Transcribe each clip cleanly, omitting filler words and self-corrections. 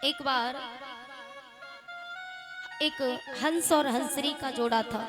एक बार एक हंस और हंसनी का जोड़ा था।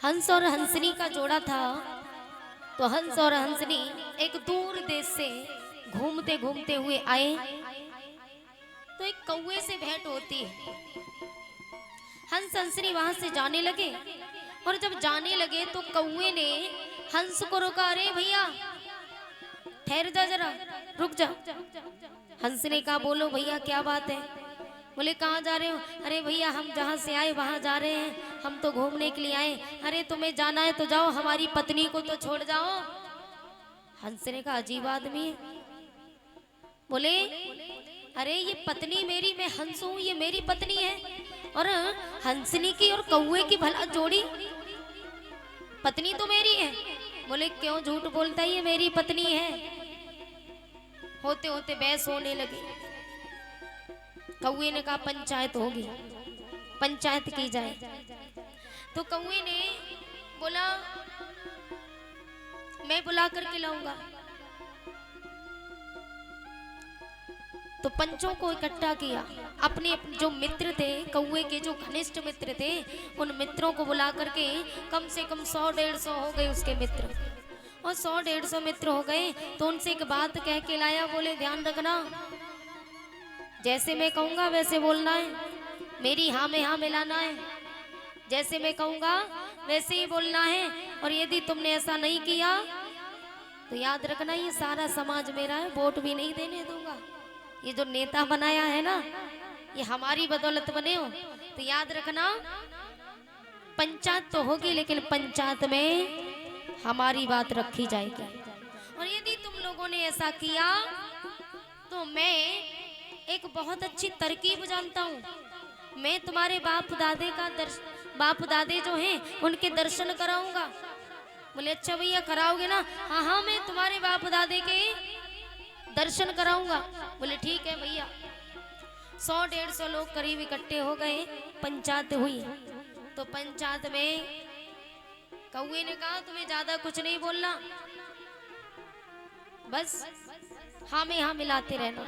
हंस और हंसनी का जोड़ा था। तो हंस और हंसनी एक दूर देश से घूमते घूमते हुए आए। तो एक कौवे से भेंट होती है। हंस हंसनी वहां से जाने लगे और जब जाने लगे तो कौवे ने हंस को रोका। अरे भैया ठहर जा, जरा रुक जा। हंस ने कहा बोलो भैया क्या बात है। बोले कहाँ जा रहे हो। अरे भैया हम जहाँ से आए वहाँ जा रहे हैं, हम तो घूमने के लिए आए। अरे तुम्हें जाना है तो जाओ, हमारी पत्नी को तो छोड़ जाओ। हंस ने कहा अजीब आदमी है। बोले अरे ये पत्नी मेरी, मैं हंस हूँ, ये मेरी पत्नी है। और हंसनी की और कौवे की भला जोड़ी, पत्नी तो मेरी है। बोले क्यों झूठ बोलता है, ये मेरी पत्नी है। होते होते बहस होने लगी। कौवे ने कहा पंचायत होगी, पंचायत की जाए। तो कौवे ने बोला मैं बुला करके लाऊंगा। तो पंचों को इकट्ठा किया। अपने जो मित्र थे, कौवे के जो घनिष्ठ मित्र थे, उन मित्रों को बुला करके कम से कम 100-150 हो गए उसके मित्र। और 100-150 मित्र हो गए तो उनसे एक बात कह के लाया। बोले ध्यान रखना, जैसे मैं कहूंगा वैसे बोलना है, मेरी हाँ में हाँ मिलाना है। जैसे मैं कहूंगा वैसे ही बोलना है। और यदि तुमने ऐसा नहीं किया तो याद रखना ये सारा समाज मेरा है, वोट भी नहीं देने दूंगा। ये जो नेता बनाया है ना, ये हमारी बदौलत बने हो। तो याद रखना पंचायत तो होगी लेकिन पंचायत में हमारी बात रखी जाएगी। और यदि तुम लोगों ने ऐसा किया तो मैं एक बहुत अच्छी तरकीब जानता हूँ। मैं तुम्हारे बाप दादे जो हैं उनके दर्शन कराऊंगा। बोले अच्छा भैया कराओगे ना। हाँ हाँ मैं तुम्हारे बाप दादे के दर्शन कराऊंगा। बोले ठीक है भैया। 100-150 लोग करीब इकट्ठे हो गए। पंचायत हुई। तो पंचायत में कौवे ने कहा तुम्हें ज्यादा कुछ नहीं बोलना, बस हाँ में हाँ मिलाते रहना,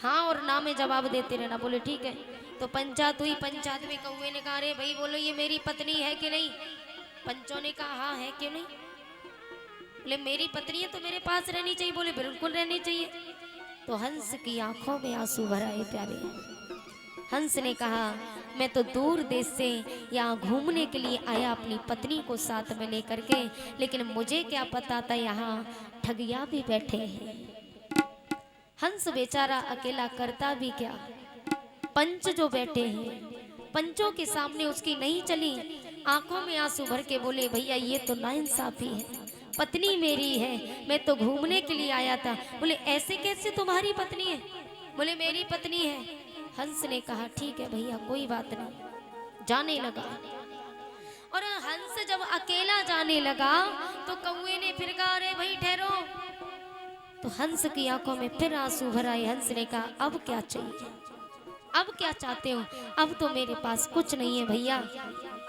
हाँ और ना में जवाब देते रहना। बोले ठीक है। तो पंचायत हुई। पंचायत में कौवे ने कहा अरे भाई बोलो ये मेरी पत्नी है कि नहीं। पंचों ने कहा हाँ है क्यों नहीं। बोले मेरी पत्नी है तो मेरे पास रहनी चाहिए। बोले बिल्कुल रहनी चाहिए। तो हंस की आंखों में आंसू भर आए प्यारे। हंस ने कहा मैं तो दूर देश से यहाँ घूमने के लिए आया अपनी पत्नी को साथ में लेकर के, लेकिन मुझे क्या पता था यहाँ ठगिया भी बैठे हैं। हंस बेचारा अकेला करता भी क्या। पंच जो बैठे हैं, पंचों के सामने उसकी नहीं चली। आंखों में आंसू भर के बोले भैया ये तो नाइंसाफी है, पत्नी मेरी है, मैं तो घूमने के लिए आया था। बोले ऐसे कैसे तुम्हारी पत्नी है। बोले मेरी पत्नी है। हंस ने कहा ठीक है भैया कोई बात नहीं। जाने लगा। और हंस जब अकेला जाने लगा तो कौवे ने फिर कहा अरे भाई ठहरो। तो हंस की आंखों में फिर आंसू भर आए। हंस ने कहा अब क्या चाहिए, अब क्या चाहते हो। अब तो मेरे पास कुछ नहीं है भैया,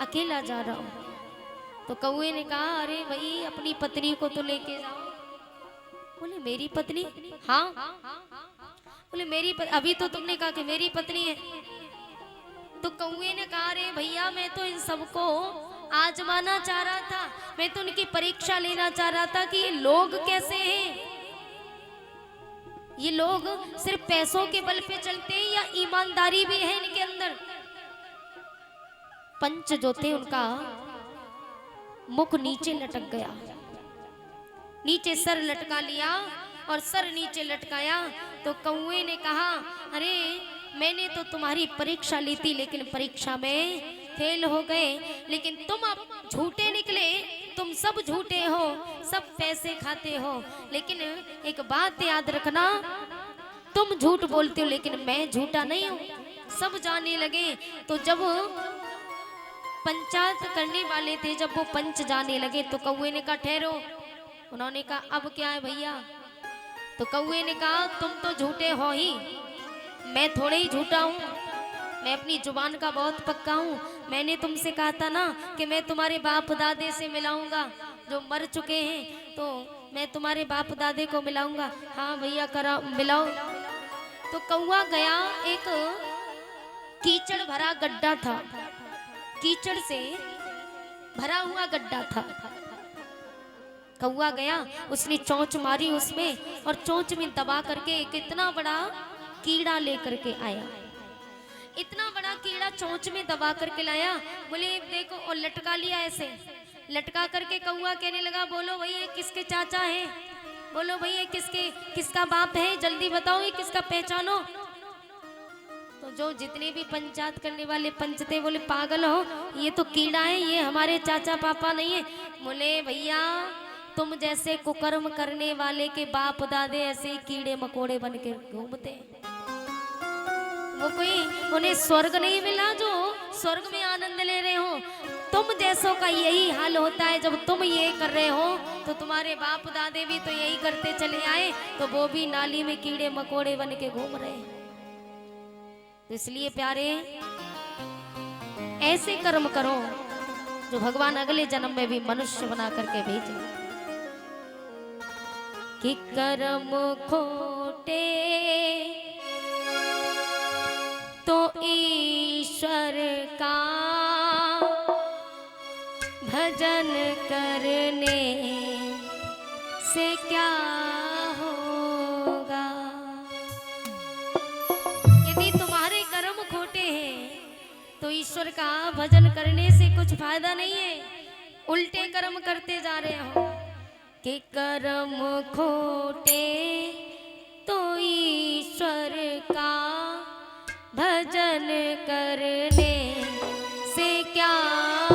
अकेला जा रहा हूँ। तो कौवे ने कहा अरे भाई अपनी पत्नी को तो लेके जाओ। बोले मेरी पत्नी। हाँ। बोले अभी तो तुमने कहा कि मेरी पत्नी है। तो कौवे ने कहा अरे भैया मैं तो इन सबको आजमाना चाह रहा था, मैं तो उनकी परीक्षा लेना चाह रहा था कि ये लोग कैसे हैं। ये लोग सिर्फ पैसों के बल पे चलते हैं या ईमानदारी भी है इनके अंदर। पंच जो थे उनका मुख नीचे लटक गया, नीचे सर लटका लिया। और सर नीचे लटकाया तो कौवे ने कहा अरे मैंने तो तुम्हारी परीक्षा ली थी लेकिन परीक्षा में फेल हो गए, लेकिन तुम अब झूठे निकले। तुम सब झूठे हो, सब पैसे खाते हो। लेकिन एक बात याद रखना, तुम झूठ बोलते हो लेकिन मैं झूठा नहीं हूँ। सब जाने लगे। तो जब पंचायत करने वाले थे, जब वो पंच जाने लगे तो कौवे ने कहा ठहरो। उन्होंने कहा अब क्या है भैया। तो कौवे ने कहा तुम तो झूठे हो ही, मैं थोड़े ही झूठा हूँ, मैं अपनी जुबान का बहुत पक्का हूँ। मैंने तुमसे कहा था ना कि मैं तुम्हारे बाप दादे से मिलाऊंगा जो मर चुके हैं। तो मैं तुम्हारे बाप दादे को मिलाऊंगा। हाँ भैया करा मिलाओ। तो कौआ गया, एक कीचड़ भरा गड्ढा था, कीचड़ से भरा हुआ गड्ढा था। कौआ गया, उसने चोंच मारी उसमें और चोंच में दबा करके एक इतना बड़ा कीड़ा लेकर के आया। इतना बड़ा कीड़ा चोंच में दबा करके लाया। बोले देखो, और लटका लिया ऐसे, लटका करके कौआ कहने लगा, बोलो भाई ये किसके चाचा हैं, बोलो भाई ये किसका बाप है, जल्दी बताओ ये किसका, पहचानो। तो जो जितने भी पंचायत करने वाले पंच थे बोले पागल हो, ये तो कीड़ा है, ये हमारे चाचा पापा नहीं है। बोले भैया तुम जैसे कुकर्म करने वाले के बाप दादे ऐसे ही कीड़े मकोड़े बन के घूमते। वो कोई उन्हें स्वर्ग नहीं मिला जो स्वर्ग में आनंद ले रहे हो। तुम जैसों का यही हाल होता है, जब तुम ये कर रहे हो तो तुम्हारे बाप दादे भी तो यही करते चले आए, तो वो भी नाली में कीड़े मकोड़े बन के घूम रहे हैं। तो इसलिए प्यारे ऐसे कर्म करो जो भगवान अगले जन्म में भी मनुष्य बना करके भेजे। कि कर्म खोटे तो ईश्वर का भजन करने से क्या होगा। यदि तुम्हारे कर्म खोटे हैं तो ईश्वर का भजन करने से कुछ फायदा नहीं है, उल्टे कर्म करते जा रहे हो। कि कर्म खोटे तो ईश्वर का भजन करने से क्या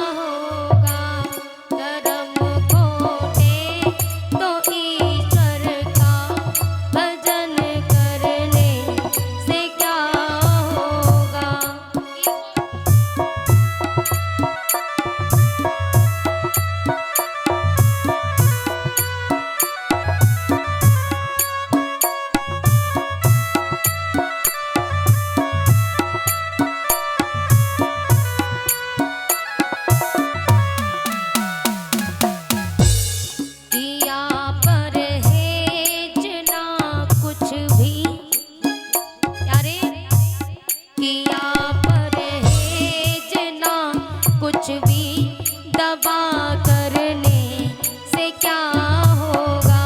होगा। कर्म खोटे तो ईश्वर का भजन करने से क्या होगा। कुछ भी दबा करने से क्या होगा।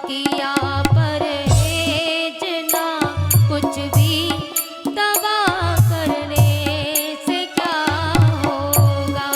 किया परहेज ना कुछ भी दबा करने से क्या होगा।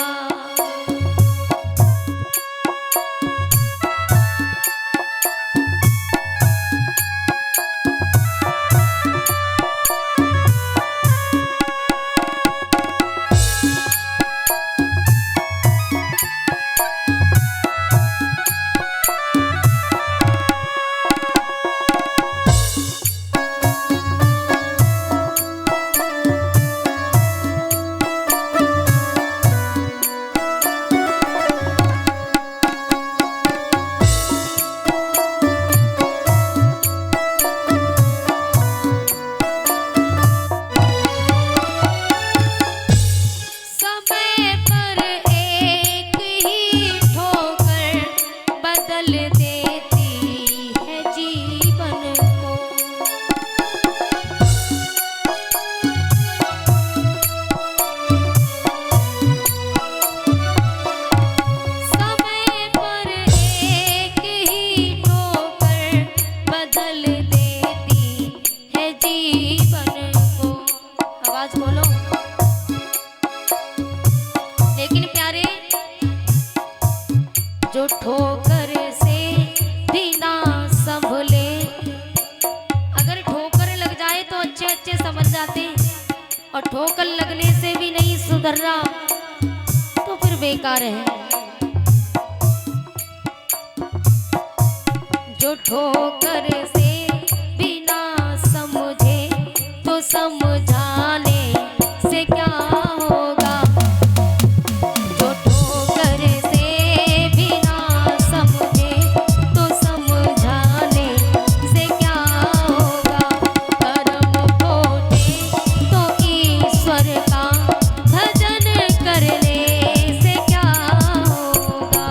लेकिन प्यारे जो ठोकर से भी ना संभले, अगर ठोकर लग जाए तो अच्छे अच्छे समझ जाते हैं, और ठोकर लगने से भी नहीं सुधर रहा तो फिर बेकार है। जो ठोकर से भी ना समझे तो समझाने से क्या होगा। जो ठोकर से भी ना समझे तो समझाने से क्या होगा। कर्म खोटे तो ईश्वर का भजन करने से क्या होगा।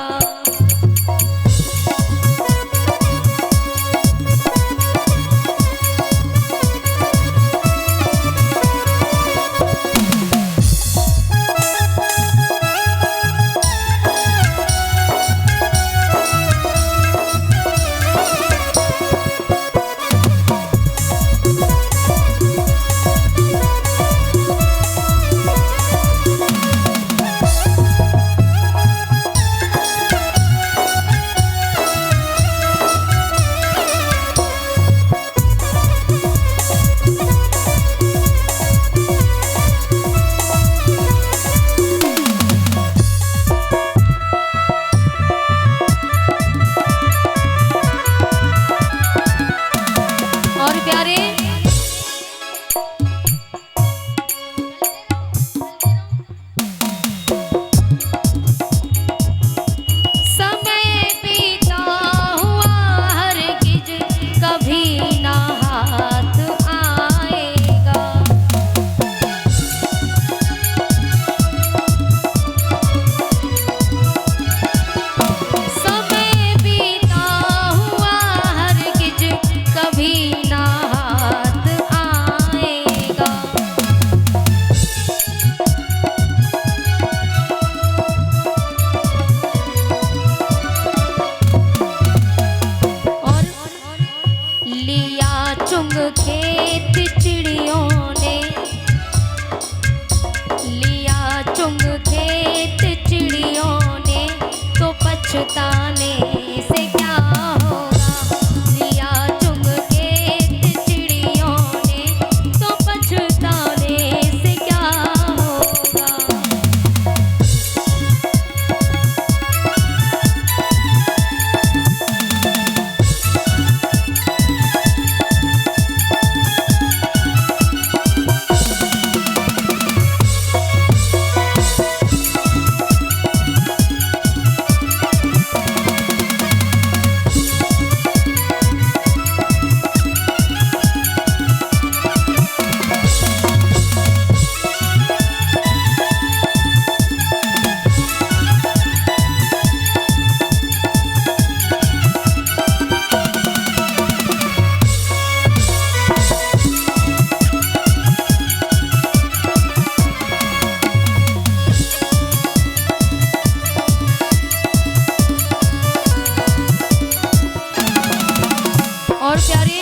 और प्यारे,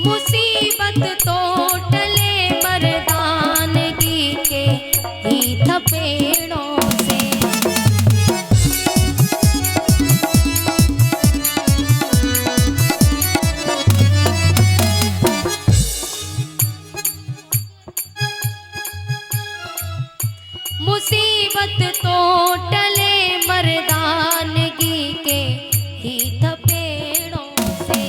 मुसीबत तो टले मर्दानगी के ही थपेड़ों से। मुसीबत तो टले मर्दानगी के ही थपेड़ों से।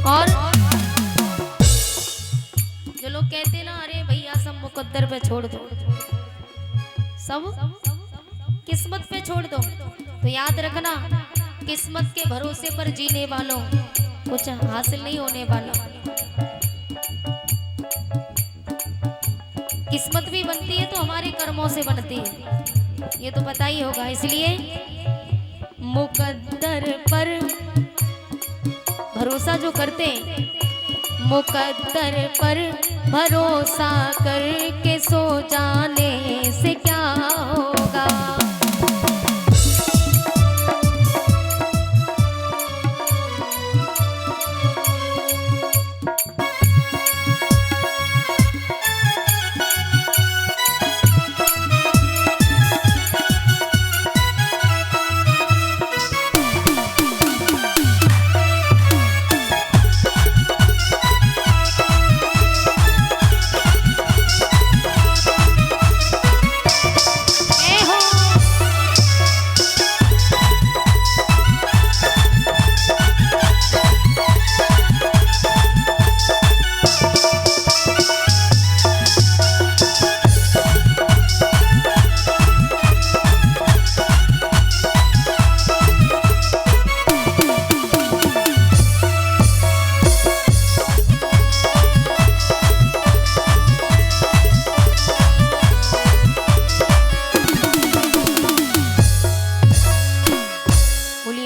और जो लोग कहते ना अरे भैया सब मुकद्दर पे छोड़ दो, सब किस्मत पे छोड़ दो, तो याद रखना किस्मत के भरोसे पर जीने वालों कुछ हासिल नहीं होने वाला। किस्मत भी बनती है तो हमारे कर्मों से बनती है, ये तो पता ही होगा। इसलिए मुकद्दर पर भरोसा जो करते हैं, मुकद्दर पर भरोसा करके सो जाने से क्या होगा।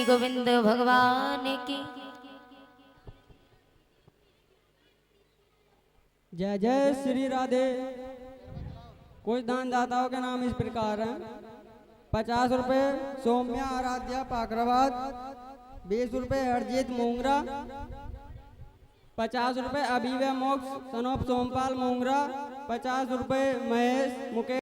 गोविंद भगवान की जय जय श्री राधे। कुछ दानदाताओं के नाम इस प्रकार हैं। 50 रुपये सौम्या आराध्या पाकराबाद, 20 रुपये हरजीत मोंगरा, 50 रुपये अभिवा मोक्ष सनोप सोमपाल मोंगरा, 50 रुपये महेश मुकेश